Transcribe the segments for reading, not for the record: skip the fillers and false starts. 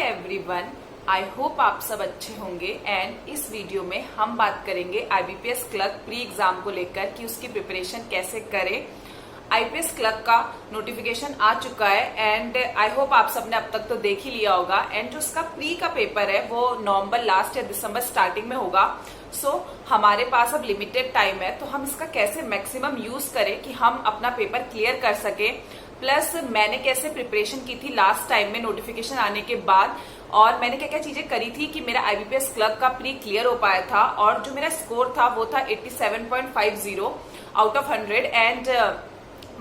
Everyone, I hope आप सब अच्छे होंगे। एंड इस वीडियो में हम बात करेंगे आईबीपीएस क्लर्क प्री एग्जाम को लेकर कि उसकी प्रिपरेशन कैसे करें। आईपीएस क्लर्क का नोटिफिकेशन आ चुका है एंड आई होप आप सबने अब तक तो देख ही लिया होगा। एंड जो उसका प्री का पेपर है वो नवंबर लास्ट या दिसंबर स्टार्टिंग में होगा। सो हमारे पास अब लिमिटेड टाइम है, तो हम इसका कैसे मैक्सिमम यूज करें कि हम अपना पेपर क्लियर कर सके। प्लस मैंने कैसे प्रिपरेशन की थी लास्ट टाइम में नोटिफिकेशन आने के बाद, और मैंने क्या क्या चीजें करी थी कि मेरा आईबीपीएस क्लर्क का प्री क्लियर हो पाया था। और जो मेरा स्कोर था वो था 87.50 आउट ऑफ 100। एंड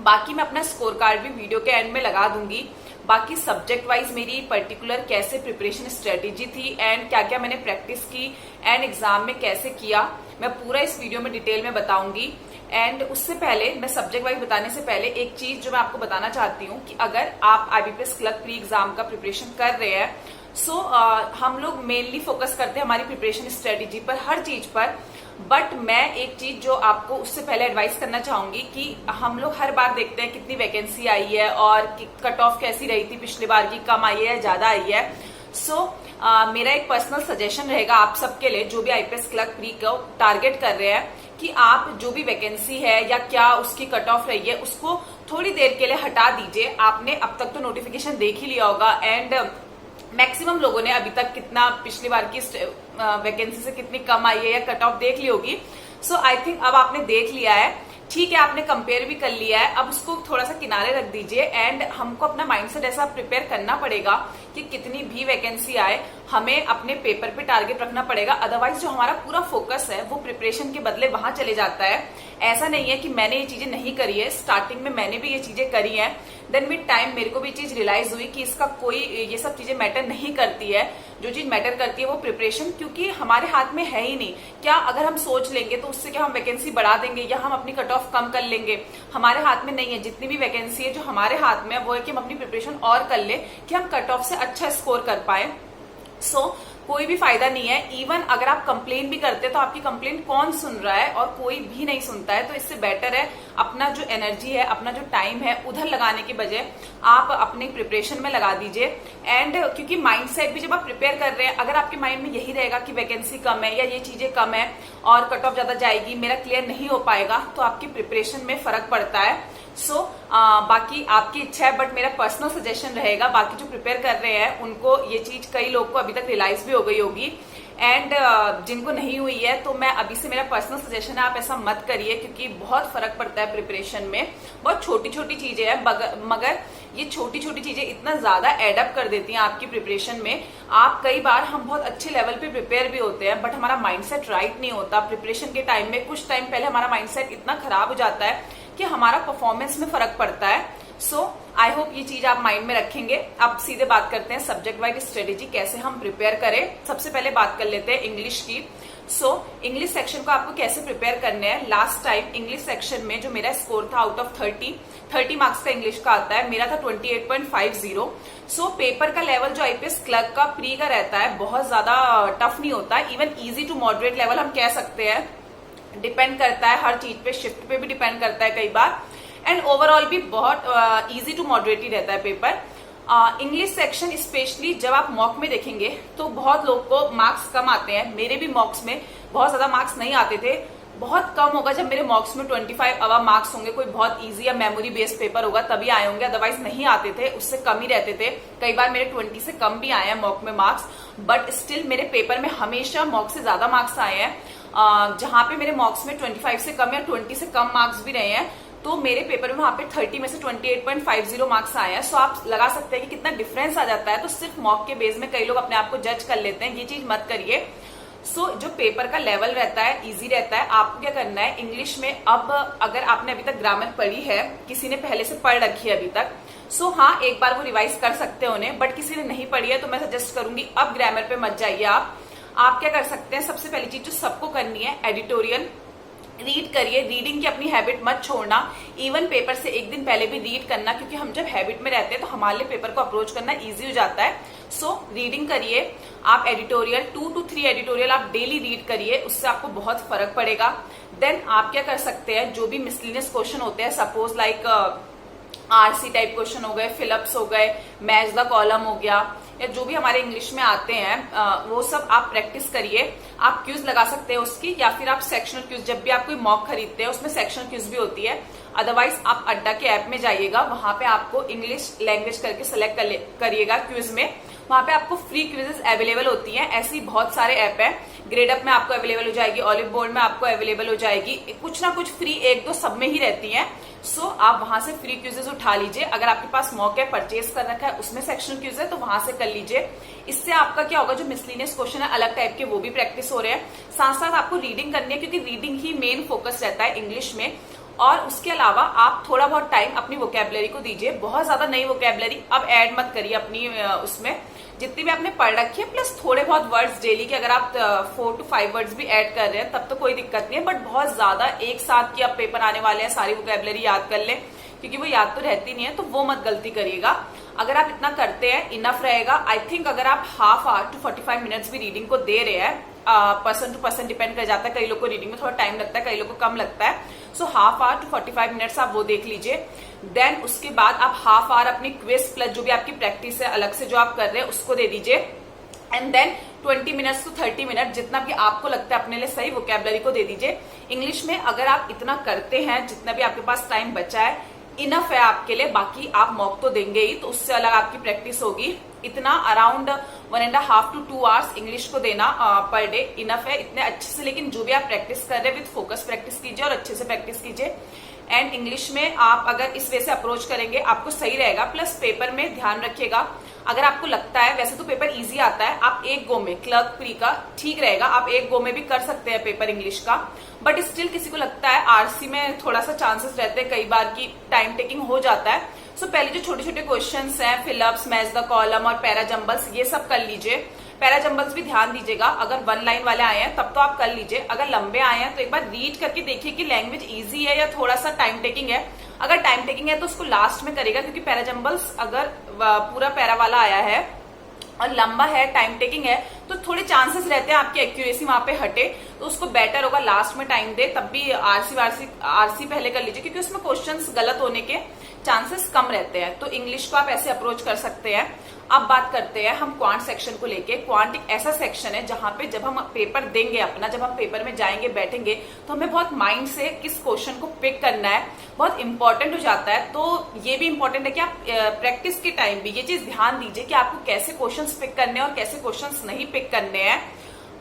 बाकी मैं अपना स्कोर कार्ड भी वीडियो के एंड में लगा दूंगी। बाकी सब्जेक्ट वाइज मेरी पर्टिकुलर कैसे प्रिपरेशन स्ट्रेटेजी थी एंड क्या क्या मैंने प्रैक्टिस की एंड एग्जाम में कैसे किया, मैं पूरा इस वीडियो में डिटेल में बताऊंगी। एंड उससे पहले मैं सब्जेक्ट वाइज बताने से पहले एक चीज जो मैं आपको बताना चाहती हूँ कि अगर आप आईबीपीएस क्लर्क प्री एग्जाम का प्रिपरेशन कर रहे हैं, सो हम लोग मेनली फोकस करते हैं हमारी प्रिपरेशन स्ट्रेटेजी पर, हर चीज पर। बट मैं एक चीज जो आपको उससे पहले एडवाइस करना चाहूंगी कि हम लोग हर बार देखते हैं कितनी वैकेंसी आई है और कट ऑफ कैसी रही थी पिछली बार की, कम आई है या ज्यादा आई है। सो मेरा एक पर्सनल सजेशन रहेगा आप सबके लिए जो भी आईपीएस क्लर्क प्री को टारगेट कर रहे हैं कि आप जो भी वैकेंसी है या क्या उसकी कट ऑफ रही है उसको थोड़ी देर के लिए हटा दीजिए। आपने अब तक तो नोटिफिकेशन देख ही लिया होगा एंड मैक्सिमम लोगों ने अभी तक कितना पिछली बार की वैकेंसी से कितनी कम आई है या कट ऑफ देख ली होगी। सो आई थिंक अब आपने देख लिया है, ठीक है, आपने कंपेयर भी कर लिया है। अब उसको थोड़ा सा किनारे रख दीजिए एंड हमको अपना माइंडसेट ऐसा प्रिपेयर करना पड़ेगा कि कितनी भी वैकेंसी आए हमें अपने पेपर पे टारगेट रखना पड़ेगा। अदरवाइज जो हमारा पूरा फोकस है वो प्रिपरेशन के बदले वहां चले जाता है। ऐसा नहीं है कि मैंने ये चीजें नहीं करी है, स्टार्टिंग में मैंने भी ये चीजें करी हैं। देन विद टाइम मेरे को भी चीज रियलाइज हुई कि इसका कोई ये सब चीजें मैटर नहीं करती है। जो चीज मैटर करती है वो प्रिपरेशन, क्योंकि हमारे हाथ में है ही नहीं। क्या अगर हम सोच लेंगे तो उससे क्या हम वैकेंसी बढ़ा देंगे या हम अपनी कट ऑफ कम कर लेंगे? हमारे हाथ में नहीं है। जितनी भी वैकेंसी है जो हमारे हाथ में है वो है कि हम अपनी प्रिपरेशन और कर ले कि हम कट ऑफ से अच्छा स्कोर कर पाए। सो कोई भी फायदा नहीं है। इवन अगर आप कंप्लेन भी करते हैं तो आपकी कंप्लेन कौन सुन रहा है? और कोई भी नहीं सुनता है। तो इससे बेटर है अपना जो एनर्जी है, अपना जो टाइम है उधर लगाने के बजाय आप अपने प्रिपरेशन में लगा दीजिए। एंड क्योंकि माइंडसेट भी जब आप प्रिपेयर कर रहे हैं, अगर आपके माइंड में यही रहेगा कि वैकेंसी कम है या ये चीजें कम है और कट ऑफ ज्यादा जाएगी, मेरा क्लियर नहीं हो पाएगा, तो आपकी प्रिपरेशन में फर्क पड़ता है। सो बाकी आपकी इच्छा है, बट मेरा पर्सनल सजेशन रहेगा, बाकी जो प्रिपेयर कर रहे हैं उनको ये चीज कई लोग को अभी तक रियलाइज भी हो गई होगी एंड जिनको नहीं हुई है तो मैं अभी से मेरा पर्सनल सजेशन है आप ऐसा मत करिए, क्योंकि बहुत फर्क पड़ता है प्रिपरेशन में। बहुत छोटी छोटी चीजें हैं मगर ये छोटी छोटी चीजें इतना ज्यादा एडअप कर देती हैं आपकी प्रिपरेशन में। आप कई बार हम बहुत अच्छे लेवल पे प्रिपेयर भी होते हैं बट हमारा माइंडसेट राइट नहीं होता। प्रिपरेशन के टाइम में कुछ टाइम पहले हमारा माइंडसेट इतना खराब हो जाता है कि हमारा परफॉर्मेंस में फर्क पड़ता है। सो आई होप ये चीज आप माइंड में रखेंगे। अब सीधे बात करते हैं सब्जेक्ट वाइज स्ट्रेटेजी कैसे हम प्रिपेयर करें। सबसे पहले बात कर लेते हैं इंग्लिश की। सो इंग्लिश सेक्शन को आपको कैसे प्रिपेयर करने हैं। लास्ट टाइम इंग्लिश सेक्शन में जो मेरा स्कोर था आउट ऑफ 30 मार्क्स का इंग्लिश का आता है, मेरा था 28.50। सो पेपर का लेवल जो आईपीएस क्लर्क का प्री का रहता है बहुत ज्यादा टफ नहीं होता, even easy to moderate level हम कह सकते हैं। डिपेंड करता है हर चीज पे, शिफ्ट पे भी डिपेंड करता है कई बार, एंड ओवरऑल भी बहुत इजी टू मॉडरेट ही रहता है पेपर। इंग्लिश सेक्शन स्पेशली जब आप मॉक में देखेंगे तो बहुत लोग को मार्क्स कम आते हैं। मेरे भी मॉक्स में बहुत ज्यादा मार्क्स नहीं आते थे, बहुत कम होगा जब मेरे मॉक्स में 25 अबव मार्क्स होंगे, कोई बहुत इजी या मेमोरी बेस्ड पेपर होगा तभी आए होंगे, अदरवाइज नहीं आते थे, उससे कम ही रहते थे। कई बार मेरे 20 से कम भी आए हैं मॉक में मार्क्स, बट स्टिल मेरे पेपर में हमेशा मॉक से ज्यादा मार्क्स आए हैं। जहां पे मेरे मॉक्स में 25 से कम या 20 से कम मार्क्स भी रहे हैं, तो मेरे पेपर में वहां पे 30 में से 28.50 मार्क्स आए हैं। सो आप लगा सकते हैं कि कितना डिफरेंस आ जाता है। तो सिर्फ मॉक के बेस में कई लोग अपने आप को जज कर लेते हैं, ये चीज मत करिए। सो जो पेपर का लेवल रहता है इजी रहता है। आपको क्या करना है इंग्लिश में, अब अगर आपने अभी तक ग्रामर पढ़ी है, किसी ने पहले से पढ़ रखी है अभी तक, सो हाँ एक बार वो रिवाइज कर सकते हैं उन्हें, बट किसी ने नहीं पढ़ी है तो मैं सजेस्ट करूंगी अब ग्रामर पे मत जाइए। आप क्या कर सकते हैं, सबसे पहली चीज जो सबको करनी है, एडिटोरियल रीड करिए। रीडिंग की अपनी हैबिट मत छोड़ना, इवन पेपर से एक दिन पहले भी रीड करना, क्योंकि हम जब हैबिट में रहते हैं तो हमारे लिए पेपर को अप्रोच करना इजी हो जाता है। सो रीडिंग करिए आप, एडिटोरियल 2 to 3 एडिटोरियल आप डेली रीड करिए, उससे आपको बहुत फर्क पड़ेगा। देन आप क्या कर सकते हैं, जो भी मिसलिनियस क्वेश्चन होते हैं, suppose like RC type question हो गए, फिलअप्स हो गए, मैच द कॉलम हो गया, या जो भी हमारे इंग्लिश में आते हैं वो सब आप प्रैक्टिस करिए। आप क्यूज लगा सकते हैं उसकी, या फिर आप सेक्शनल क्यूज, जब भी आप कोई मॉक खरीदते हैं उसमें सेक्शनल क्यूज भी होती है। अदरवाइज आप अड्डा के ऐप में जाइएगा, वहां पे आपको इंग्लिश लैंग्वेज करके सेलेक्ट करिएगा क्यूज में, वहां पे आपको फ्री क्विजेस अवेलेबल होती हैं। ऐसी बहुत सारे ऐप है, ग्रेड अप में आपको अवेलेबल हो जाएगी, ऑलिव बोर्ड में आपको अवेलेबल हो जाएगी, कुछ ना कुछ फ्री एक दो सब में ही रहती हैं। सो आप वहां से फ्री क्यूजेस उठा लीजिए। अगर आपके पास मॉक है, परचेज कर रखा है, उसमें सेक्शनल क्यूज है तो वहां से कर लीजिए। इससे आपका क्या होगा, जो मिसलिनियस क्वेश्चन है अलग टाइप के वो भी प्रैक्टिस हो रहे हैं, साथ साथ आपको रीडिंग करनी है, क्योंकि रीडिंग ही मेन फोकस रहता है इंग्लिश में। और उसके अलावा आप थोड़ा बहुत टाइम अपनी वोकैबुलरी को दीजिए, बहुत ज्यादा नई वोकैबुलरी अब ऐड मत करिए अपनी उसमें, जितनी भी आपने पढ़ रखी है, प्लस थोड़े बहुत वर्ड्स डेली के अगर आप 4 to 5 वर्ड्स भी ऐड कर रहे हैं तब तो कोई दिक्कत नहीं है। बट बहुत ज्यादा एक साथ की अब पेपर आने वाले हैं, सारी वोकैबुलरी याद कर लें, क्योंकि वो याद तो रहती नहीं है, तो वो मत गलती करिएगा। अगर आप इतना करते हैं इनफ रहेगा। आई थिंक अगर आप हाफ आवर टू 45 मिनट्स भी रीडिंग को दे रहे हैं, पर्सन टू पर्सन डिपेंड कर जाता है, कई लोग को रीडिंग में थोड़ा टाइम लगता है, कई लोग को कम लगता है। So half hour to 45 minutes आप वो देख लीजिए। देन उसके बाद आप हाफ आवर अपनी क्विज प्लस जो भी आपकी प्रैक्टिस है अलग से जो आप कर रहे हैं उसको दे दीजिए। And then 20 minutes to 30 minute जितना भी आपको लगता है अपने लिए सही वोकैबुलरी को दे दीजिए। इंग्लिश में अगर आप इतना करते हैं, जितना भी आपके पास टाइम बचा है, इनफ है आपके लिए। बाकी आप मॉक तो देंगे ही, तो उससे अलग आपकी प्रैक्टिस होगी। इतना अराउंड 1.5 to 2 आवर्स इंग्लिश को देना पर डे इनफ है, इतने अच्छे से। लेकिन जो भी आप प्रैक्टिस कर रहे हैं विद फोकस प्रैक्टिस कीजिए और अच्छे से प्रैक्टिस कीजिए। एंड इंग्लिश में आप अगर इस वे से अप्रोच करेंगे आपको सही रहेगा। प्लस पेपर में ध्यान रखिएगा, अगर आपको लगता है, वैसे तो पेपर इजी आता है, आप एक गो में क्लर्क प्री का ठीक रहेगा, आप एक गो में भी कर सकते हैं पेपर इंग्लिश का। बट स्टिल किसी को लगता है आरसी में थोड़ा सा चांसेस रहते हैं कई बार की टाइम टेकिंग हो जाता है। सो पहले जो छोटे छोटे क्वेश्चंस हैं, फिलअप्स, मैच द कॉलम और पैरा जंबल्स, ये सब कर लीजिए। पैरा जंबल्स भी ध्यान दीजिएगा, अगर 1 लाइन वाले आए हैं तब तो आप कर लीजिए, अगर लंबे आए हैं तो एक बार रीड करके देखिए कि लैंग्वेज इजी है या थोड़ा सा टाइम टेकिंग है। अगर टाइम टेकिंग है तो उसको लास्ट में करेगा, क्योंकि पैरा जंबल्स अगर पूरा पैरा वाला आया है और लंबा है, टाइम टेकिंग है, तो थोड़े चांसेस रहते हैं आपकी एक्यूरेसी वहां पे हटे, तो उसको बेटर होगा लास्ट में टाइम दे। तब भी आरसी पहले कर लीजिए, क्योंकि उसमें क्वेश्चंस गलत होने के चांसेस कम रहते हैं। तो इंग्लिश को आप ऐसे अप्रोच कर सकते हैं। अब बात करते हैं हम क्वांट सेक्शन को लेके। क्वांट एक ऐसा सेक्शन है जहां पे जब हम पेपर देंगे अपना, जब हम पेपर में जाएंगे बैठेंगे, तो हमें बहुत माइंड से किस क्वेश्चन को पिक करना है बहुत इंपॉर्टेंट हो जाता है। तो ये भी इंपॉर्टेंट है कि आप प्रैक्टिस के टाइम भी ये चीज ध्यान दीजिए कि आपको कैसे क्वेश्चंस पिक करने हैं और कैसे क्वेश्चंस नहीं पिक करने हैं।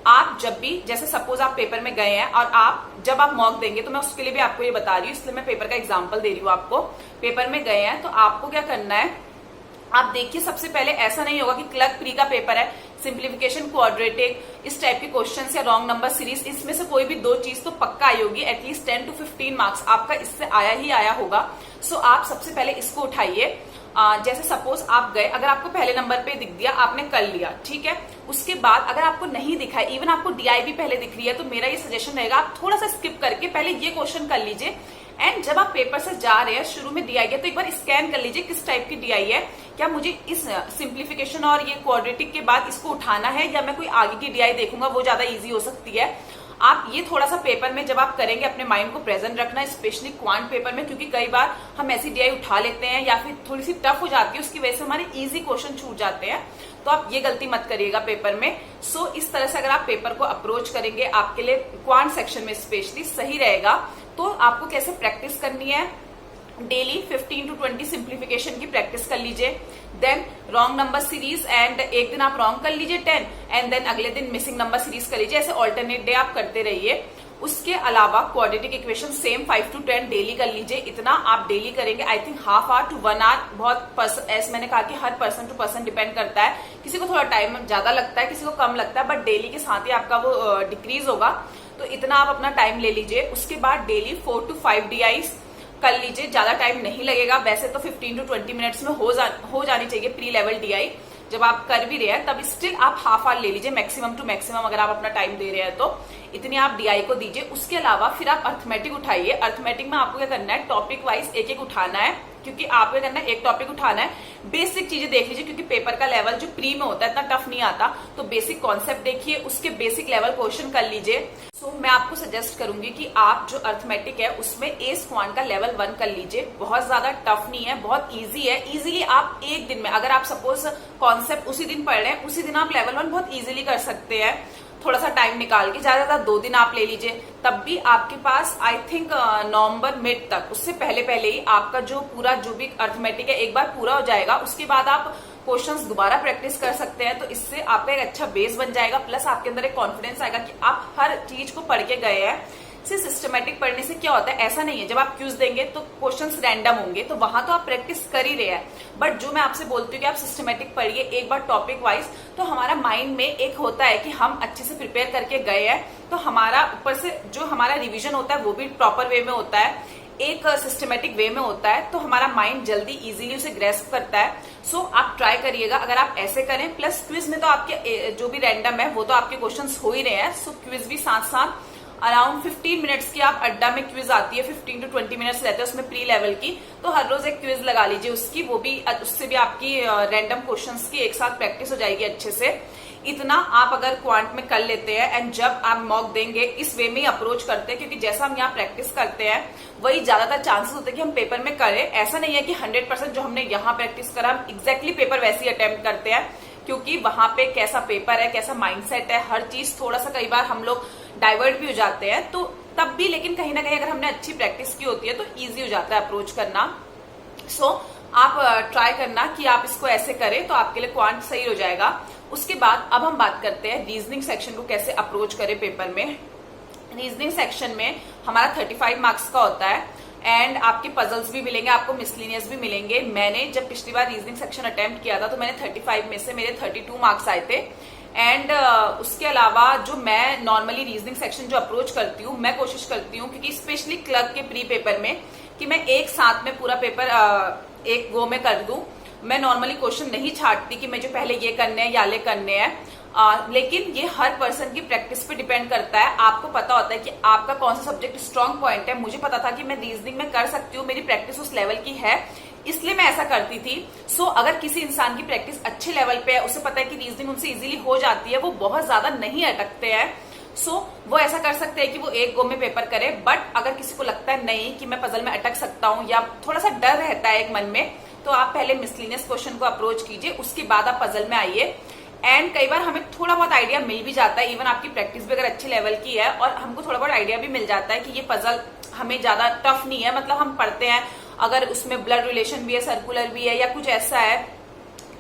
आप जब भी, जैसे सपोज आप पेपर में गए हैं और आप जब आप मॉक देंगे, तो मैं उसके लिए भी आपको ये बता रही हूँ, इसलिए मैं पेपर का एग्जांपल दे रही हूँ आपको। पेपर में गए हैं तो आपको क्या करना है, आप देखिए सबसे पहले ऐसा नहीं होगा कि क्लर्क प्री का पेपर है, सिंप्लीफिकेशन, क्वाड्रेटिक, इस टाइप के क्वेश्चंस या रॉन्ग नंबर सीरीज, इसमें से कोई भी 2 चीज तो पक्का आई होगी। एटलीस्ट 10 to 15 मार्क्स आपका इससे आया ही आया होगा। सो आप सबसे पहले इसको उठाइए। जैसे सपोज आप गए, अगर आपको पहले नंबर पे दिख दिया, आपने कर लिया, ठीक है। उसके बाद अगर आपको नहीं दिखा है, इवन आपको डीआई भी पहले दिख रही है, तो मेरा ये सजेशन रहेगा आप थोड़ा सा स्किप करके पहले ये क्वेश्चन कर लीजिए। एंड जब आप पेपर से जा रहे हैं, शुरू में डीआई है तो एक बार स्कैन कर लीजिए किस टाइप की डीआई है, क्या मुझे इस सिंप्लीफिकेशन और ये क्वाड्रेटिक के बाद इसको उठाना है, या मैं कोई आगे की डीआई देखूंगा, वो ज्यादा इजी हो सकती है। आप ये थोड़ा सा पेपर में जब आप करेंगे अपने माइंड को प्रेजेंट रखना, स्पेशली क्वांट पेपर में, क्योंकि कई बार हम ऐसी डीआई उठा लेते हैं या फिर थोड़ी सी टफ हो जाती है, उसकी वजह से हमारे इजी क्वेश्चन छूट जाते हैं। तो आप ये गलती मत करिएगा पेपर में। सो इस तरह से अगर आप पेपर को अप्रोच करेंगे, आपके लिए क्वांट सेक्शन में स्पेशली सही रहेगा। तो आपको कैसे प्रैक्टिस करनी है, डेली 15 to 20 सिंप्लीफिकेशन की प्रैक्टिस कर लीजिए। Then wrong number series, and एक दिन आप रॉन्ग कर लीजिए 10, एंड देन अगले दिन मिसिंग नंबर सीरीज कर लीजिए। ऐसे ऑल्टरनेट डे आप करते रहिए। उसके अलावा quadratic equation same 5 to 10 daily कर लीजिए। इतना आप डेली करेंगे, I think half hour to 1 hour, बहुत ऐसे मैंने कहा कि हर पर्सन टू पर्सन डिपेंड करता है, किसी को थोड़ा टाइम ज्यादा लगता है, किसी को कम लगता है, बट डेली के साथ ही आपका वो डिक्रीज होगा। तो इतना आप अपना टाइम ले लीजिए। उसके बाद डेली 4 to 5 डीआईज कर लीजिए, ज्यादा टाइम नहीं लगेगा। वैसे तो 15 to 20 मिनट्स में हो जानी चाहिए प्री लेवल डीआई। जब आप कर भी रहे हैं तब स्टिल आप हाफ आवर ले लीजिए, मैक्सिमम टू मैक्सिमम अगर आप अपना टाइम दे रहे हैं तो इतनी आप डीआई को दीजिए। उसके अलावा फिर आप अर्थमेटिक उठाइए। अर्थमेटिक में आपको क्या करना है, टॉपिक वाइज एक एक उठाना है, क्योंकि आपको करना है एक टॉपिक उठाना है, बेसिक चीजें देख लीजिए, क्योंकि पेपर का लेवल जो प्री में होता है इतना टफ नहीं आता, तो बेसिक कॉन्सेप्ट देखिए, उसके बेसिक लेवल क्वेश्चन कर लीजिए। सो मैं आपको सजेस्ट करूंगी कि आप जो अर्थमेटिक है उसमें ए स्क्वांट का लेवल 1 कर लीजिए, बहुत ज्यादा टफ नहीं है, बहुत इजी है। इजीली आप एक दिन में, अगर आप सपोज कॉन्सेप्ट उसी दिन पढ़ रहे हैं, उसी दिन आप लेवल 1 बहुत इजीली कर सकते हैं, थोड़ा सा टाइम निकाल के, ज्यादा 2 दिन आप ले लीजिए, तब भी आपके पास आई थिंक नवंबर मिड तक, उससे पहले पहले ही आपका जो पूरा जो भी अर्थमेटिक है एक बार पूरा हो जाएगा। उसके बाद आप क्वेश्चंस दोबारा प्रैक्टिस कर सकते हैं, तो इससे आपका एक अच्छा बेस बन जाएगा, प्लस आपके अंदर एक कॉन्फिडेंस आएगा कि आप हर चीज को पढ़ के गए हैं। सिर्फ सिस्टमेटिक पढ़ने से क्या होता है, ऐसा नहीं है जब आप क्यूज देंगे तो क्वेश्चंस रैंडम होंगे, तो वहां तो आप प्रैक्टिस कर ही रहे हैं, बट जो मैं आपसे बोलती हूँ कि आप सिस्टमेटिक पढ़िए एक बार टॉपिक वाइज, तो हमारा माइंड में एक होता है कि हम अच्छे से प्रिपेयर करके गए हैं, तो हमारा ऊपर से जो हमारा रिविजन होता है वो भी प्रॉपर वे में होता है, एक सिस्टमेटिक वे में होता है, तो हमारा माइंड जल्दी इजीली उसे ग्रेस्प करता है। सो आप ट्राई करिएगा, अगर आप ऐसे करें, प्लस क्विज में तो आपके जो भी रैंडम है वो तो आपके क्वेश्चंस हो ही रहे हैं, सो क्विज भी साथ साथ अराउंड 15 मिनट्स की आप अड्डा में क्विज आती है, 15 to 20 मिनट्स रहते हैं उसमें प्री लेवल की, तो हर रोज एक क्विज लगा लीजिए उसकी, वो भी उससे भी आपकी रैंडम क्वेश्चंस की एक साथ प्रैक्टिस हो जाएगी अच्छे से। इतना आप अगर क्वांट में कर लेते हैं, एंड जब आप मॉक देंगे इस वे में ही अप्रोच करते हैं, क्योंकि जैसा हम यहाँ प्रैक्टिस करते हैं वही ज्यादातर चांसेस होते हैं कि हम पेपर में करें। ऐसा नहीं है कि 100% जो हमने यहाँ प्रैक्टिस करा हम एग्जैक्टली पेपर वैसे ही अटेम्प्ट करते हैं, क्योंकि वहां पे कैसा पेपर है, कैसा माइंडसेट है, हर चीज थोड़ा सा कई बार हम लोग डाइवर्ट भी हो जाते हैं, तो तब भी लेकिन कहीं ना कहीं अगर हमने अच्छी प्रैक्टिस की होती है तो ईजी हो जाता है अप्रोच करना। सो आप ट्राई करना कि आप इसको ऐसे करें तो आपके लिए क्वांट सही हो जाएगा। उसके बाद अब हम बात करते हैं रीजनिंग सेक्शन को कैसे अप्रोच करें पेपर में। रीजनिंग सेक्शन में हमारा 35 मार्क्स का होता है, एंड आपके पजल्स भी मिलेंगे, आपको मिसलिनियस भी मिलेंगे। मैंने जब पिछली बार रीजनिंग सेक्शन अटेम्प्ट किया था तो मैंने 35 में से मेरे 32 मार्क्स आए थे। एंड उसके अलावा जो मैं नॉर्मली रीजनिंग सेक्शन जो अप्रोच करती हूँ, मैं कोशिश करती हूँ क्योंकि स्पेशली क्लर्क के प्री पेपर में कि मैं एक साथ में पूरा पेपर एक गो में कर दूं। मैं नॉर्मली क्वेश्चन नहीं छाटती कि मुझे पहले ये करने हैं या ले करने हैं, लेकिन ये हर पर्सन की प्रैक्टिस पे डिपेंड करता है। आपको पता होता है कि आपका कौन सा सब्जेक्ट स्ट्रांग पॉइंट है। मुझे पता था कि मैं रीजनिंग में कर सकती हूँ, मेरी प्रैक्टिस उस लेवल की है, इसलिए मैं ऐसा करती थी। सो अगर किसी इंसान की प्रैक्टिस अच्छे लेवल पे है, उसे पता है कि रीजनिंग उनसे इजीली हो जाती है, वो बहुत ज्यादा नहीं अटकते हैं, सो वो ऐसा कर सकते हैं कि वो एक गो में पेपर करे। बट अगर किसी को लगता है नहीं कि मैं पजल में अटक सकता हूँ या थोड़ा सा डर रहता है एक मन में, तो आप पहले मिसलिनियस क्वेश्चन को अप्रोच कीजिए, उसके बाद आप पजल में आइए। एंड कई बार हमें थोड़ा बहुत आइडिया मिल भी जाता है, इवन आपकी प्रैक्टिस भी अगर अच्छे लेवल की है और हमको थोड़ा बहुत आइडिया भी मिल जाता है कि ये पजल हमें ज्यादा टफ नहीं है। मतलब हम पढ़ते हैं, अगर उसमें ब्लड रिलेशन भी है, सर्कुलर भी है, या कुछ ऐसा है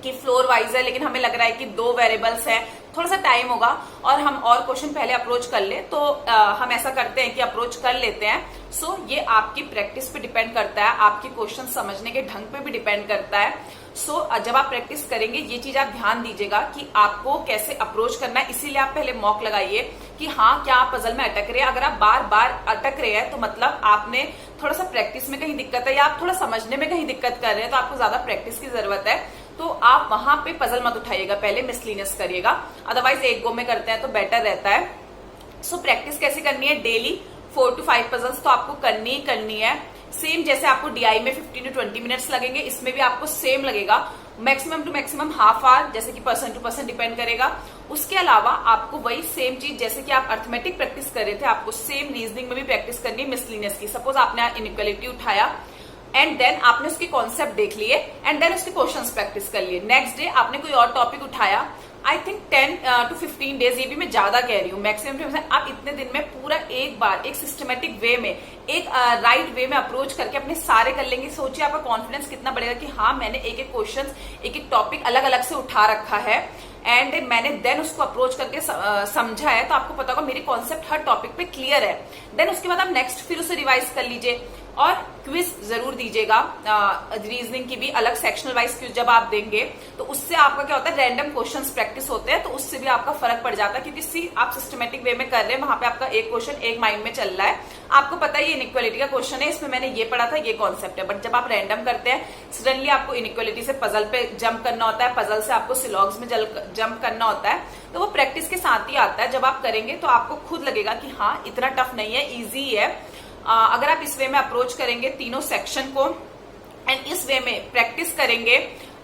कि फ्लोर वाइज है, लेकिन हमें लग रहा है कि 2 वेरिएबल्स हैं, थोड़ा सा टाइम होगा और हम और क्वेश्चन पहले अप्रोच कर ले, तो हम ऐसा करते हैं कि अप्रोच कर लेते हैं। सो ये आपकी प्रैक्टिस पे डिपेंड करता है, आपके क्वेश्चन समझने के ढंग पे भी डिपेंड करता है। सो जब आप प्रैक्टिस करेंगे ये चीज आप ध्यान दीजिएगा कि आपको कैसे अप्रोच करना है, इसीलिए आप पहले मॉक लगाइए कि हाँ क्या आप पजल में अटक रहे हैं। अगर आप बार बार अटक रहे हैं तो मतलब आपने थोड़ा सा प्रैक्टिस में कहीं दिक्कत है, या आप थोड़ा समझने में कहीं दिक्कत कर रहे हैं, तो आपको ज्यादा प्रैक्टिस की जरूरत है। तो आप वहां पे पजल मत उठाइएगा, पहले मिसलिनियस करिएगा, अदरवाइज एक गो में करते हैं तो बेटर रहता है। सो प्रैक्टिस कैसे करनी है, डेली 4 to 5 पजल्स तो आपको करनी ही करनी है। सेम जैसे आपको डीआई में 15 to 20 मिनट्स लगेंगे, इसमें भी आपको सेम लगेगा, maximum to maximum half hour, जैसे कि पर्सन टू पर्सन डिपेंड करेगा। उसके अलावा आपको वही सेम चीज जैसे कि आप अर्थमेटिक प्रैक्टिस कर रहे थे, आपको सेम रीजनिंग में भी प्रैक्टिस करनी है मिसलिनियस की। सपोज आपने इनइक्वालिटी उठाया एंड देन आपने उसके कॉन्सेप्ट देख लिए एंड देन उसके क्वेश्चंस प्रैक्टिस कर लिए। नेक्स्ट डे आपने कोई और टॉपिक उठाया, आई थिंक 10 to 15 डेज, ये भी मैं ज्यादा कह रही हूँ, मैक्सिमम आप इतने दिन में पूरा एक बार एक सिस्टमेटिक वे में, एक राइट वे में अप्रोच करके अपने सारे कर लेंगे। सोचिए आपका कॉन्फिडेंस कितना बढ़ेगा कि हाँ मैंने एक एक क्वेश्चन, एक एक टॉपिक अलग अलग से उठा रखा है एंड मैंने देन उसको अप्रोच करके समझा है, तो आपको पता होगा मेरी कॉन्सेप्ट हर टॉपिक पे क्लियर है। देन उसके बाद आप नेक्स्ट फिर उसे रिवाइज कर लीजिए और क्विज जरूर दीजिएगा। रीजनिंग की भी अलग सेक्शनल वाइज क्विज जब आप देंगे तो उससे आपका क्या होता है, रैंडम क्वेश्चंस प्रैक्टिस होते हैं, तो उससे भी आपका फर्क पड़ जाता है, क्योंकि आप सिस्टमेटिक वे में कर रहे हैं, वहां पे आपका एक क्वेश्चन एक माइंड में चल रहा है, आपको पता है ये इनइक्वालिटी का क्वेश्चन है, इसमें मैंने ये पढ़ा था, ये कॉन्सेप्ट है। बट जब आप रैंडम करते हैं, सडनली आपको इनइक्वालिटी से पजल पे जंप करना होता है, पजल से आपको सिलॉग्स में जंप करना होता है, तो वो प्रैक्टिस के साथ ही आता है। जब आप करेंगे तो आपको खुद लगेगा कि हाँ इतना टफ नहीं है, ईजी है। अगर आप इस वे में अप्रोच करेंगे तीनों सेक्शन को, एंड इस वे में प्रैक्टिस करेंगे,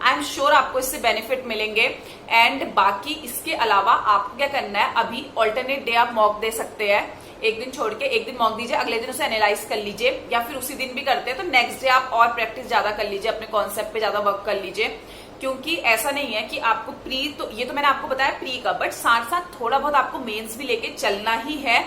आई एम श्योर आपको इससे बेनिफिट मिलेंगे। एंड बाकी इसके अलावा आपको क्या करना है, अभी ऑल्टरनेट डे आप मॉक दे सकते हैं, एक दिन छोड़ के एक दिन मॉक दीजिए, अगले दिन उसे एनालाइज कर लीजिए, या फिर उसी दिन भी करते हैं तो नेक्स्ट डे आप और प्रैक्टिस ज्यादा कर लीजिए, अपने कॉन्सेप्ट पे ज्यादा वर्क कर लीजिए। क्योंकि ऐसा नहीं है कि आपको प्री, तो ये तो मैंने आपको बताया प्री का, बट साथ साथ थोड़ा बहुत आपको मेंस भी लेके चलना ही है,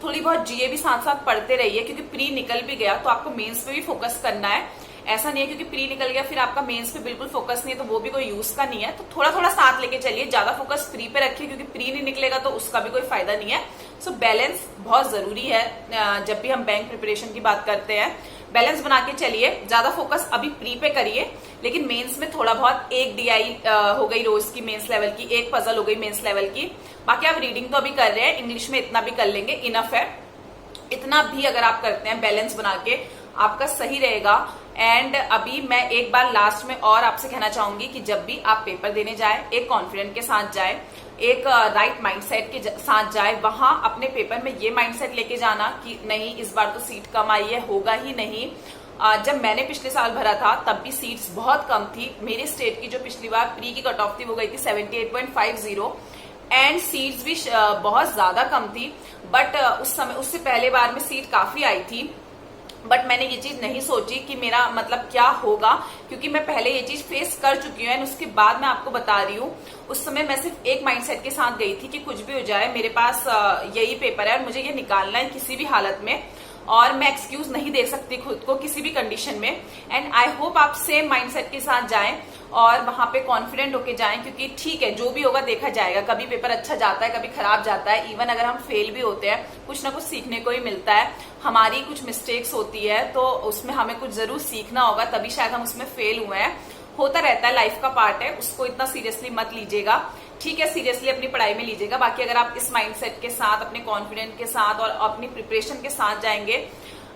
थोड़ी बहुत जीए भी साथ साथ पढ़ते रहिए, क्योंकि प्री निकल भी गया तो आपको मेंस पे भी फोकस करना है। ऐसा नहीं है क्योंकि प्री निकल गया फिर आपका मेंस पे बिल्कुल फोकस नहीं है, तो वो भी कोई यूज का नहीं है। तो थोड़ा थोड़ा साथ लेके चलिए, ज्यादा फोकस प्री पे रखिए, क्योंकि प्री नहीं निकलेगा तो उसका भी कोई फायदा नहीं है। सो बैलेंस बहुत जरूरी है, जब भी हम बैंक प्रिपरेशन की बात करते हैं बैलेंस बना के चलिए। ज्यादा फोकस अभी प्री पे करिए, लेकिन मेंस में थोड़ा बहुत, एक डीआई हो गई रोज की मेंस लेवल की, एक पजल हो गई मेंस लेवल की, बाकी आप रीडिंग तो अभी कर रहे हैं, इंग्लिश में इतना भी कर लेंगे, इनफ है। इतना भी अगर आप करते हैं बैलेंस बना के, आपका सही रहेगा। एंड अभी मैं एक बार लास्ट में और आपसे कहना चाहूंगी कि जब भी आप पेपर देने जाए, एक कॉन्फिडेंट के साथ जाए, एक राइट माइंडसेट के साथ जाए। वहां अपने पेपर में ये माइंडसेट लेके जाना कि नहीं इस बार तो सीट कम आई है, होगा ही नहीं। जब मैंने पिछले साल भरा था तब भी सीट्स बहुत कम थी, मेरे स्टेट की जो पिछली बार प्री की कट ऑफ थी वो गई थी 78.50, एंड सीट्स भी बहुत ज्यादा कम थी। बट उस समय, उससे पहले बार में सीट काफी आई थी, बट मैंने ये चीज नहीं सोची कि मेरा मतलब क्या होगा, क्योंकि मैं पहले ये चीज फेस कर चुकी हूँ। एंड उसके बाद मैं आपको बता रही हूँ, उस समय मैं सिर्फ एक माइंडसेट के साथ गई थी कि कुछ भी हो जाए मेरे पास यही पेपर है और मुझे ये निकालना है किसी भी हालत में, और मैं एक्सक्यूज नहीं दे सकती खुद को किसी भी कंडीशन में। एंड आई होप आप सेम माइंडसेट के साथ जाएं और वहां पे कॉन्फिडेंट होके जाएं, क्योंकि ठीक है जो भी होगा देखा जाएगा, कभी पेपर अच्छा जाता है, कभी खराब जाता है। इवन अगर हम फेल भी होते हैं, कुछ ना कुछ सीखने को ही मिलता है, हमारी कुछ मिस्टेक्स होती है तो उसमें हमें कुछ जरूर सीखना होगा, तभी शायद हम उसमें फेल हुए हैं। होता रहता है, लाइफ का पार्ट है, उसको इतना सीरियसली मत लीजिएगा, ठीक है, सीरियसली अपनी पढ़ाई में लीजिएगा। बाकी अगर आप इस माइंडसेट के साथ, अपने कॉन्फिडेंट के साथ और अपनी प्रिपरेशन के साथ जाएंगे,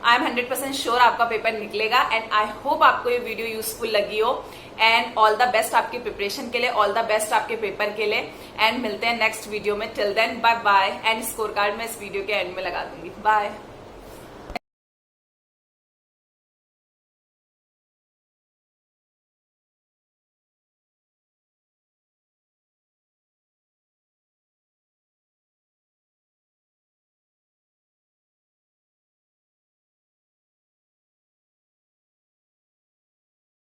आई एम 100% श्योर आपका पेपर निकलेगा। एंड आई होप आपको ये वीडियो यूजफुल लगी हो। एंड ऑल द बेस्ट आपके प्रिपरेशन के लिए, ऑल द बेस्ट आपके पेपर के लिए। एंड मिलते हैं नेक्स्ट वीडियो में, till then bye bye. And score card मैं इस वीडियो के एंड में लगा दूंगी। बाय।